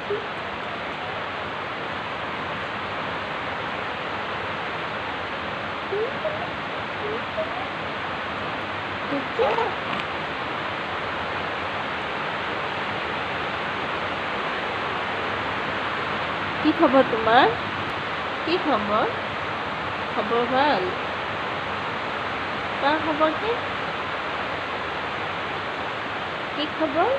কি খবৰ তোমাৰ? কি খবৰ? খবৰ ভাল? তাৰ খবৰ কি? কি খবৰ?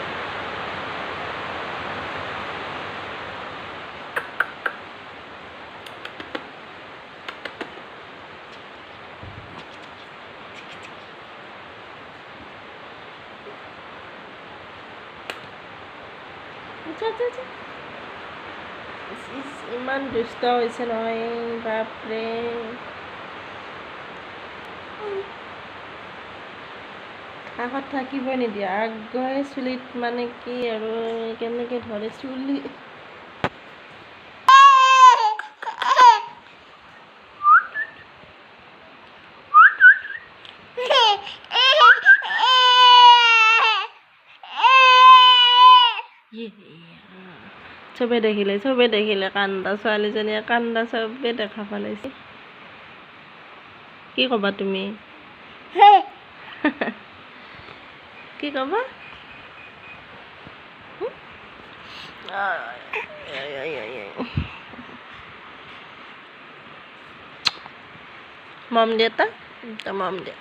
ইমান দুষ্ট হৈছে নহয়, বাপৰে। কাষত থাকিব নিদিয়া, আগৰ চুলিত মানে কি আৰু কেনেকৈ ধৰে চুলি। চবে দেখিলে কান্দা, ছোৱালীজনীয়ে কান্দা চবে দেখা পালাইছে। কি ক'বা তুমি? কি ক'বা? মম দে তা মম দে।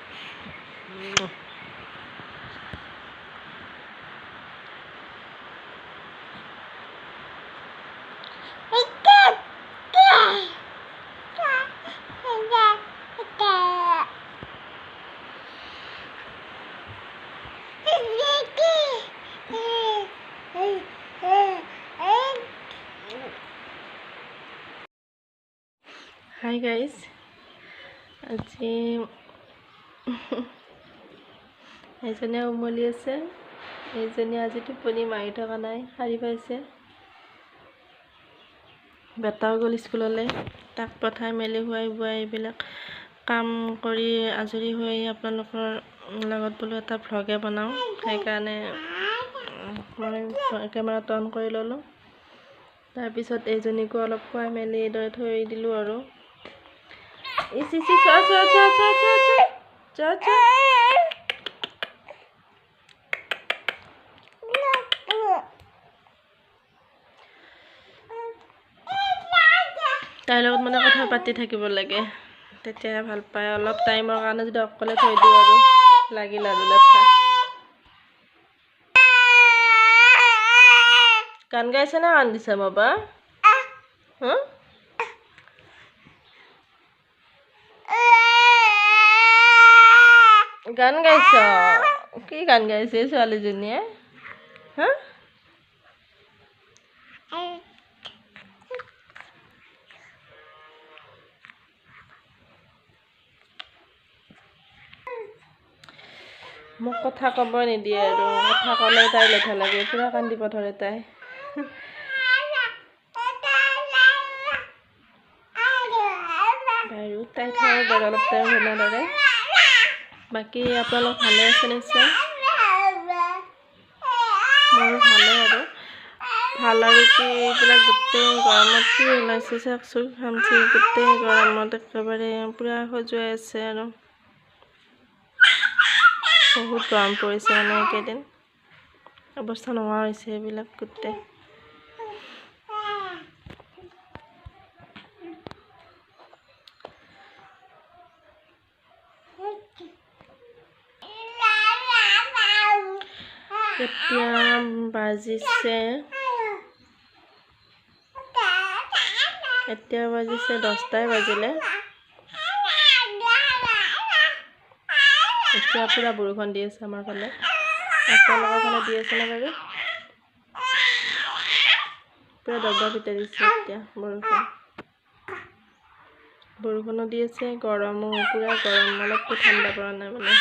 হাই গাইজ, আজি এইজনীয়ে উমলি আছে, এইজনীয়ে আজি টোপনি মাৰি থকা নাই, সাৰি পাইছে। বেটাও গ'ল স্কুললৈ, তাক পঠাই মেলি খুৱাই বুৱাই এইবিলাক কাম কৰি আজৰি হৈ আপোনালোকৰ লগত বোলো এটা ভ্লগে বনাওঁ, সেইকাৰণে মই কেমেৰাটো অন কৰি ল'লোঁ। তাৰপিছত এইজনীকো অলপ খুৱাই মেলি এইদৰে থৈ দিলোঁ আৰু। তাইৰ লগত মানে কথা পাতি থাকিব লাগে, তেতিয়া ভাল পায়। অলপ টাইমৰ কাৰণে যদি অকলে থৈ দিওঁ আৰু লাগিল আৰু লেঠা। গান গাইছে না কান্দিছে বাবা? গান গাইছ? কি গান গাইছে ছোৱালীজনীয়ে? মোক কথা ক'ব নিদিয়ে আৰু, কথা ক'লে তাই লেঠা লাগে, পুৰা কান্দিব ধৰে তাই। বাৰু তাই থৈ বাৰু অলপ টাইম শুনা দৰে। বাকী আপোনালোক ভালে আছে নিশ্চয়? মোৰো ভালে আৰু। ভাল আৰু কি, এইবিলাক গোটেই গৰমত কি ওলাইছে চাওকচোন, খামচি গোটেই গৰমত একেবাৰে পুৰা খজুৱাই আছে আৰু। বহুত গৰম পৰিছে মানে এইকেইদিন, অৱস্থা নোহোৱা হৈছে এইবিলাক গোটেই। এতিয়া বাজিছে 10টাই বাজিলে। এতিয়া পুৰা বৰষুণ দি আছে আমাৰ ফালে। আপোনালোকৰ ফালে দি আছে নে বাৰু? পুৰা দবা পিটাই দিছে এতিয়া বৰষুণো দি আছে, গৰমো পুৰা গৰম, অলপতো ঠাণ্ডা পৰা নাই মানে।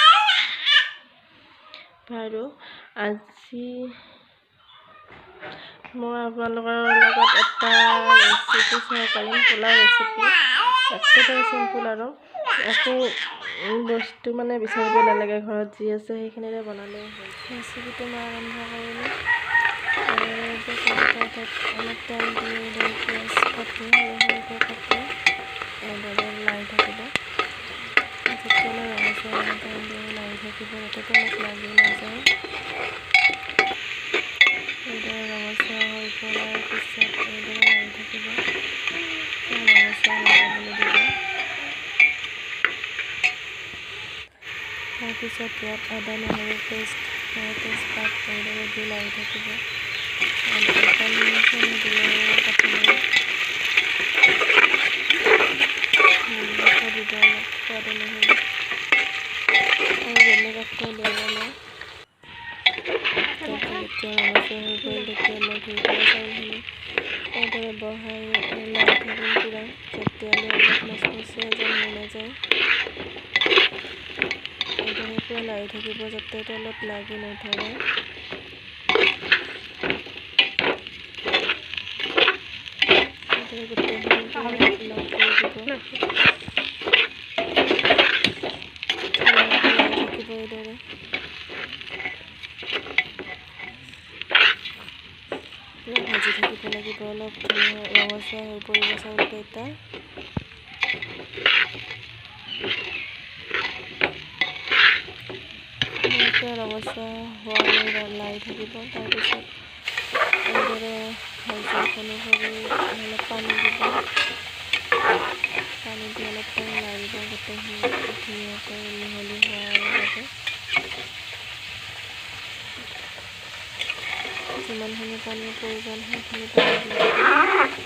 বাৰু আজি মই আপোনালোকৰ লগত এটা ৰেচিপি শ্বেয়াৰ কৰিম, পোলাও ৰেচিপি। একেবাৰে চিম্পুল আৰু, একো বস্তু মানে বিচাৰিব নালাগে, ঘৰত যি আছে সেইখিনিৰে বনালে হ'ল। ৰেচিপিটো মই আৰম্ভ কৰিলোঁ। অলপ তেল দি পিঁয়াজ কাটি সৰু কাটি এইদৰে লাৰি থাকিব। যেতিয়ালৈ ৰঙচুৱা তেল দি লাৰি থাকিব যাতে তলত লাগি নাযায়। এইদৰে ৰঙচুৱা হৈ পৰাৰ পিছত এইদৰে লাৰি থাকিব। ৰঙচুৱা লগাবলৈ দিব। তাৰপিছত ইয়াত আদা নহৰু পেষ্ট তেজপাত এইদৰে দি লাৰি থাকিব। পানী দিলে প্ৰথমে দিব অলপ সোৱাদ অনুসৰি আৰু বেলেগ আকৌ দিবলৈ তাৰপিছত যেতিয়া ৰঙচুৱা হৈ গ'ল তেতিয়া মই ধুই পেলাই চাউলখিনি এইদৰে বহাই লাৰি থাকিম পূৰা যেতিয়ালৈ অলপ মচমচীয়া যেন হৈ নাযায়। এইদৰে পূৰা লাৰি থাকিব যাতে তলত লাগি নধৰে। গোটেইখিনি লগ কৰি দিব। থাকিব এইদৰে ভাজি থাকিব লাগিব। অলপ ৰঙচুৱা হৈ পৰিব চাউলকেইটা। ৰঙচুৱা হোৱালৈ লাৰি থাকিব। তাৰপিছত এইদৰে ভাজি অনুসৰি অলপ পানী দিব। পানী দি অলপ টাইম লাৰিব গোটেইখিনি ধুনীয়াকৈ মিহলি হোৱাৰ বাবে। যিমানখিনি পানীৰ প্ৰয়োজন সেইখিনি পানী দি দিব।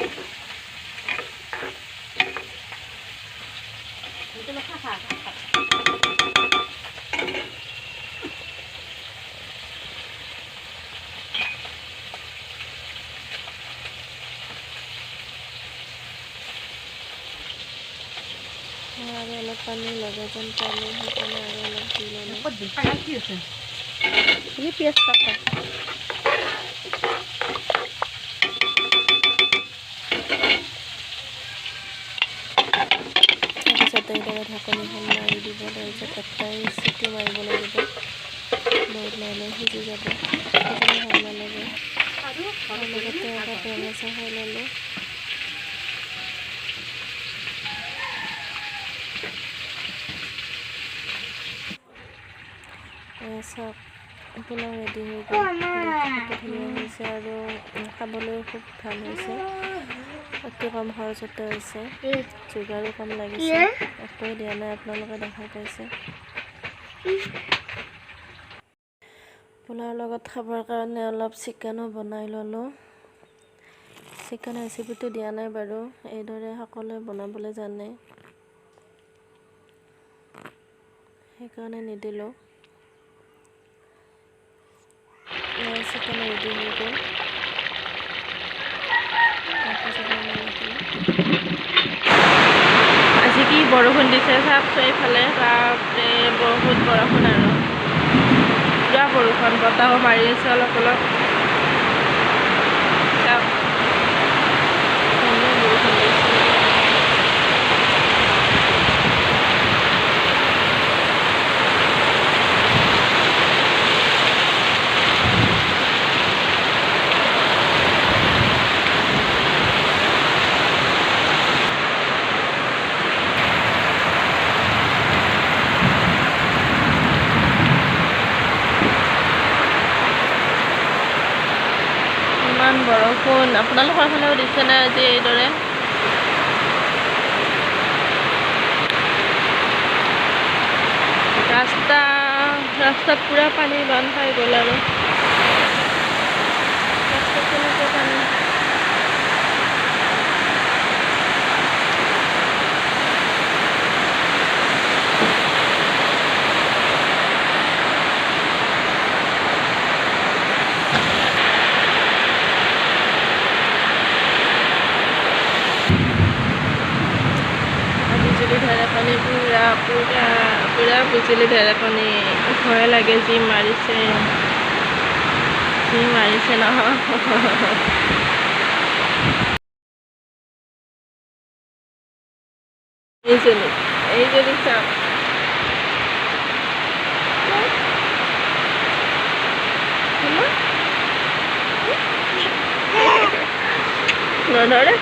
আৰু অলপ পানী লগা যেন পালে সেইকাৰণে আৰু অলপ দি ল'লোঁ। পিঁয়াজ কাটা তাৰপিছত এইদৰে ঢাকনিখন মাৰি দিব। তাৰপিছত এটাই চিটি মাৰিব লাগিব। বহুত লাহে সিজি যাব। সিজিলে ভাল নালাগে। আৰু লগতে এটা ৰঙা চাহ ল'লোঁ। চাওক পোলাও ৰেডি হৈ গ'ল। ধুনীয়া হৈছে আৰু খাবলৈ খুব ভাল হৈছে। অতি কম খৰচতে হৈছে। যোগাৰো কম লাগিছে। একোৱে দিয়া নাই, আপোনালোকে দেখা পাইছে। পোলাওৰ লগত খাবৰ কাৰণে অলপ চিকেনো বনাই ল'লোঁ। চিকেন ৰেচিপিটো দিয়া নাই বাৰু। এইদৰে সকলোৱে বনাবলৈ জানে সেইকাৰণে নিদিলোঁ। চিকেন ৰেডি হৈ গ'ল। আজি কি বৰষুণ দিছে চাওকচোন এইফালে। বাপৰে বহুত বৰষুণ আৰু পুৰা বৰষুণ। বতাহো মাৰি আছে অলপ অলপ। চাওক বৰষুণ দিছে। ইমান বৰষুণ আপোনালোকৰ ফালেও দিছে নে আজি এইদৰে? ৰাস্তাত পুৰা পানী বান্ধ খাই গ'ল আৰু ৰাস্তাত কেনেকৈ পানী। বিজুলী ঢেৰেকনি পুৰা বিজুলী ঢেৰেকনি। ভয় লাগে যি মাৰিছে নহয়। এইজনী চাওক নধৰে